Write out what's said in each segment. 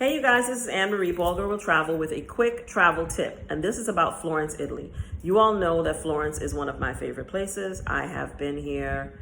Hey you guys, this is Anne-Marie, BaldGirlWillTravel, with a quick travel tip, and this is about Florence, Italy. You all know that Florence is one of my favorite places. I have been here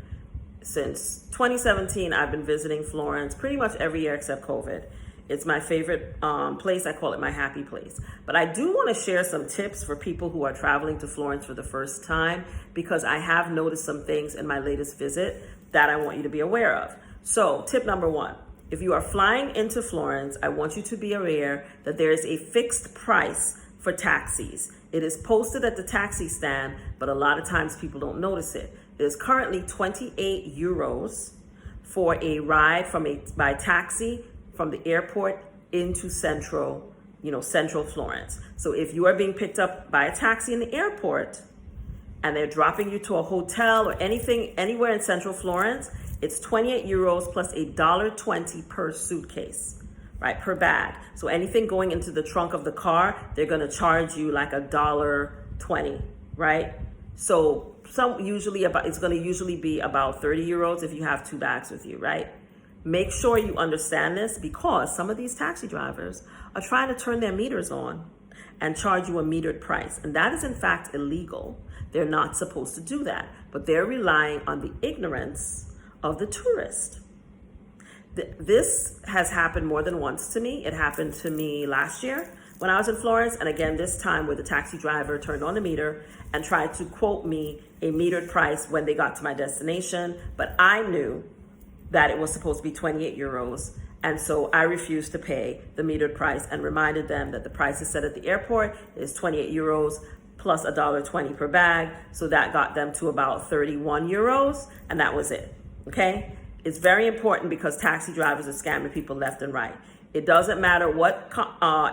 since 2017. I've been visiting Florence pretty much every year except COVID. It's my favorite place. I call it my happy place. But I do want to share some tips for people who are traveling to Florence for the first time, because I have noticed some things in my latest visit that I want you to be aware of. So tip number one. If you are flying into Florence, I want you to be aware that there is a fixed price for taxis. It is posted at the taxi stand, but a lot of times people don't notice it. It is currently 28 euros for a ride by taxi from the airport into central Florence. So if you are being picked up by a taxi in the airport and they're dropping you to a hotel or anything anywhere in central Florence, it's 28 euros plus $1.20 per suitcase, right, per bag. So anything going into the trunk of the car, they're gonna charge you like $1.20, right? So it's gonna usually be about 30 euros if you have 2 bags with you, right? Make sure you understand this, because some of these taxi drivers are trying to turn their meters on and charge you a metered price. And that is in fact illegal. They're not supposed to do that, but they're relying on the ignorance of the tourist. This has happened more than once to me. It happened to me last year when I was in Florence, and again this time where the taxi driver turned on the meter and tried to quote me a metered price when they got to my destination, but I knew that it was supposed to be 28 euros, and so I refused to pay the metered price and reminded them that the price is set at the airport is 28 euros plus $1.20 per bag, so that got them to about 31 euros, and that was it. Okay, it's very important because taxi drivers are scamming people left and right. It doesn't matter what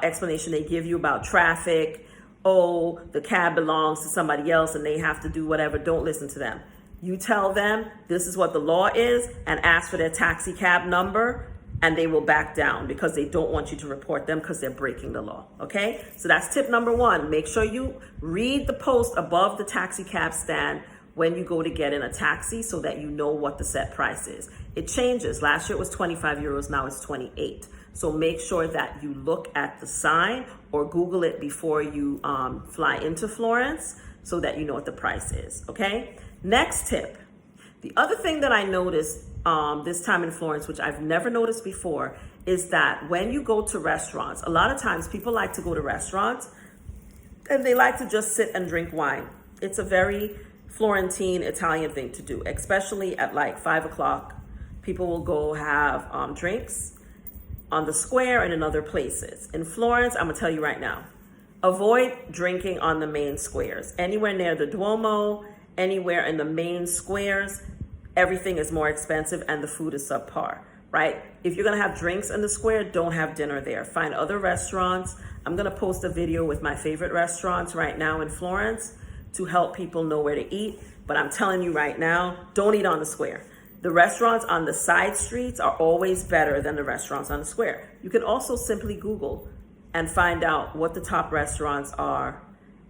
explanation they give you about traffic. Oh, the cab belongs to somebody else and they have to do whatever. Don't listen to them. You tell them this is what the law is and ask for their taxi cab number, and they will back down because they don't want you to report them because they're breaking the law. Okay, so that's tip number one. Make sure you read the post above the taxi cab stand when you go to get in a taxi, so that you know what the set price is. It changes. Last year it was 25 euros, now it's 28. So make sure that you look at the sign or Google it before you fly into Florence, so that you know what the price is, okay? Next tip. The other thing that I noticed this time in Florence, which I've never noticed before, is that when you go to restaurants, a lot of times people like to go to restaurants and they like to just sit and drink wine. It's a very Florentine Italian thing to do, especially at like 5 o'clock. People will go have drinks on the square and in other places. In Florence, I'm gonna tell you right now, avoid drinking on the main squares. Anywhere near the Duomo, anywhere in the main squares, everything is more expensive and the food is subpar, right? If you're gonna have drinks in the square, don't have dinner there. Find other restaurants. I'm gonna post a video with my favorite restaurants right now in Florence to help people know where to eat. But I'm telling you right now, don't eat on the square. The restaurants on the side streets are always better than the restaurants on the square. You can also simply Google and find out what the top restaurants are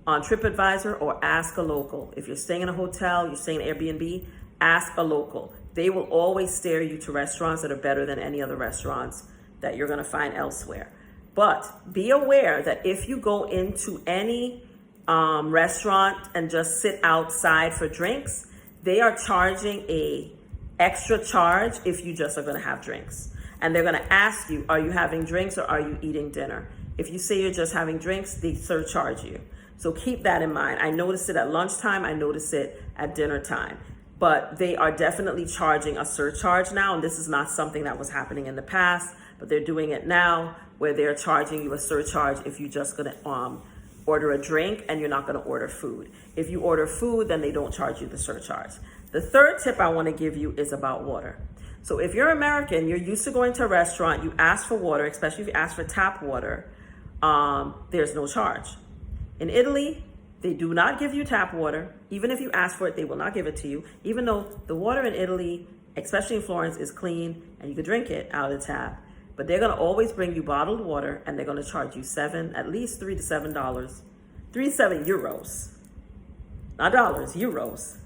on TripAdvisor, or ask a local. If you're staying in a hotel, you're staying in Airbnb, ask a local. They will always steer you to restaurants that are better than any other restaurants that you're gonna find elsewhere. But be aware that if you go into any restaurant and just sit outside for drinks, they are charging a extra charge if you just are going to have drinks. And they're going to ask you, are you having drinks or are you eating dinner? If you say you're just having drinks, they surcharge you. So keep that in mind. I noticed it at lunchtime. I noticed it at dinner time. But they are definitely charging a surcharge now. And this is not something that was happening in the past, but they're doing it now, where they're charging you a surcharge if you're just going to order a drink and you're not going to order food. If you order food, then they don't charge you the surcharge. The third tip I want to give you is about water. So if you're American, you're used to going to a restaurant, you ask for water, especially if you ask for tap water, there's no charge. In Italy, they do not give you tap water. Even if you ask for it, they will not give it to you, even though the water in Italy, especially in Florence, is clean and you can drink it out of the tap. But they're going to always bring you bottled water, and they're going to charge you at least $3 to $7, 3 to 7 euros, not dollars, euros,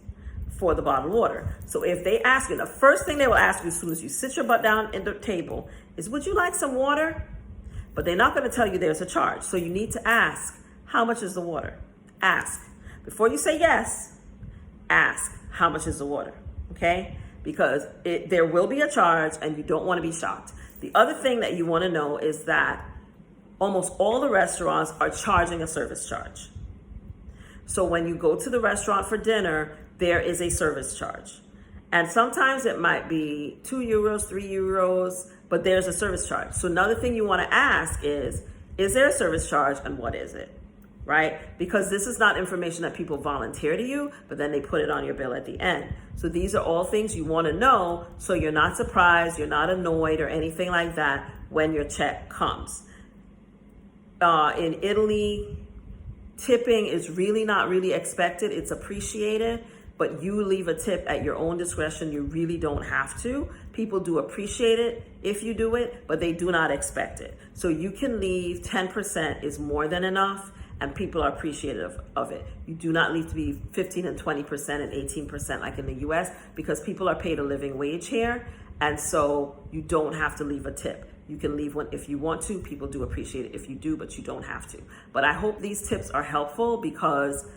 for the bottled water. So if they ask you, the first thing they will ask you as soon as you sit your butt down at the table is, would you like some water? but they're not going to tell you there's a charge. So you need to ask, how much is the water? Ask. Before you say yes, ask, how much is the water? Okay? Because there will be a charge and you don't want to be shocked. The other thing that you want to know is that almost all the restaurants are charging a service charge. So when you go to the restaurant for dinner, there is a service charge. And sometimes it might be 2 euros, 3 euros, but there's a service charge. So another thing you want to ask is there a service charge and what is it? Right? Because this is not information that people volunteer to you, but then they put it on your bill at the end. So these are all things you want to know so you're not surprised, you're not annoyed or anything like that when your check comes. In Italy, tipping is really not really expected. It's appreciated, but you leave a tip at your own discretion. You really don't have to. People do appreciate it if you do it, but they do not expect it. So you can leave 10% is more than enough, and people are appreciative of it. You do not need to be 15 and 20% and 18% like in the US, because people are paid a living wage here, and so you don't have to leave a tip. You can leave one if you want to. People do appreciate it if you do, but you don't have to. But I hope these tips are helpful because,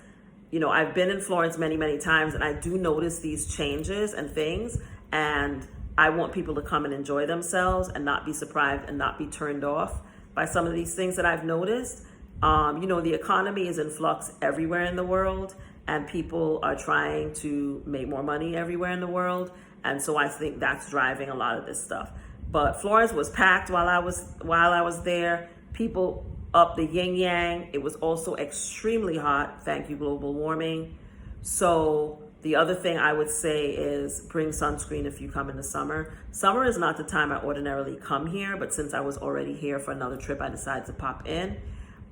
you know, I've been in Florence many, many times, and I do notice these changes and things, and I want people to come and enjoy themselves and not be surprised and not be turned off by some of these things that I've noticed. You know, the economy is in flux everywhere in the world, and people are trying to make more money everywhere in the world. And so I think that's driving a lot of this stuff. But Florence was packed while I was there. People up the yin yang. It was also extremely hot. Thank you, global warming. So the other thing I would say is bring sunscreen if you come in the summer. Summer is not the time I ordinarily come here, but since I was already here for another trip, I decided to pop in.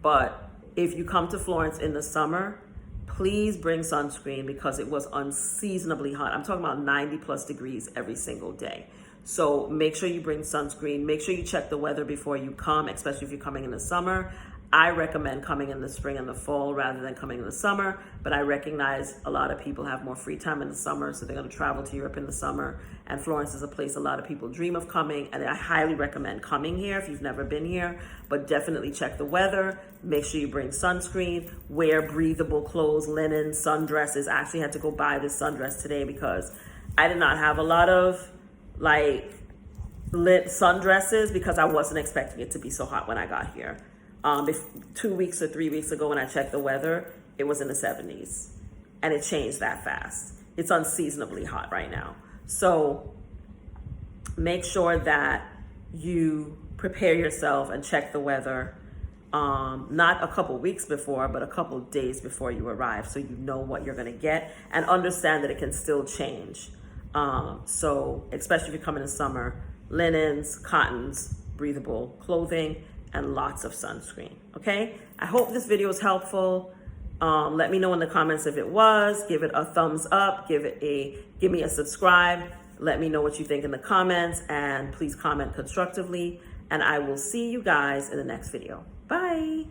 But if you come to Florence in the summer, please bring sunscreen because it was unseasonably hot. I'm talking about 90 plus degrees every single day. So make sure you bring sunscreen. Make sure you check the weather before you come, especially if you're coming in the summer. I recommend coming in the spring and the fall rather than coming in the summer, but I recognize a lot of people have more free time in the summer, so they're going to travel to Europe in the summer, and Florence is a place a lot of people dream of coming, and I highly recommend coming here if you've never been here, but definitely check the weather, make sure you bring sunscreen, wear breathable clothes, linen, sundresses. I actually had to go buy this sundress today because I did not have a lot of lit sundresses because I wasn't expecting it to be so hot when I got here. 2 weeks or 3 weeks ago when I checked the weather, it was in the 70s, and it changed that fast. It's unseasonably hot right now. So make sure that you prepare yourself and check the weather, not a couple weeks before, but a couple days before you arrive, so you know what you're gonna get and understand that it can still change. So especially if you're coming in summer, linens, cottons, breathable clothing, and lots of sunscreen, okay? I hope this video was helpful. Let me know in the comments if it was. Give it a thumbs up, give me a subscribe. Let me know what you think in the comments, and please comment constructively. And I will see you guys in the next video. Bye.